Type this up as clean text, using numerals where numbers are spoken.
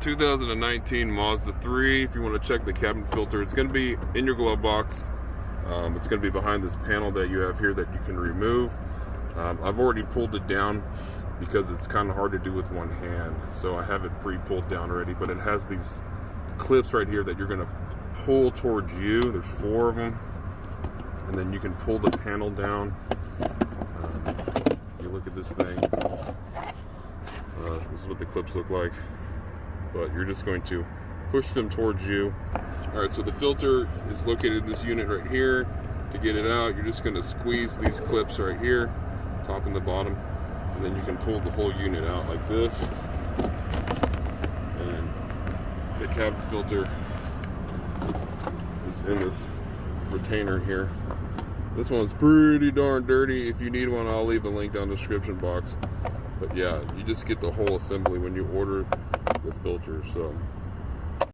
2019 Mazda 3. If you want to check the cabin filter, it's going to be in your glove box. It's going to be behind this panel that you have here that you can remove. I've already pulled it down because it's kind of hard to do with one hand, so I have it pre-pulled down already. But it has these clips right here that you're going to pull towards you. There's 4 of them, and then you can pull the panel down. You look at this thing. This is what the clips look like, but you're just going to push them towards you. All right, so the filter is located in this unit right here. To get it out, you're just going to squeeze these clips right here, top and the bottom, and then you can pull the whole unit out like this. And the cabin filter is in this retainer here. This one's pretty darn dirty. If you need one, I'll leave a link down the description box. But yeah, you just get the whole assembly when you order the filter. So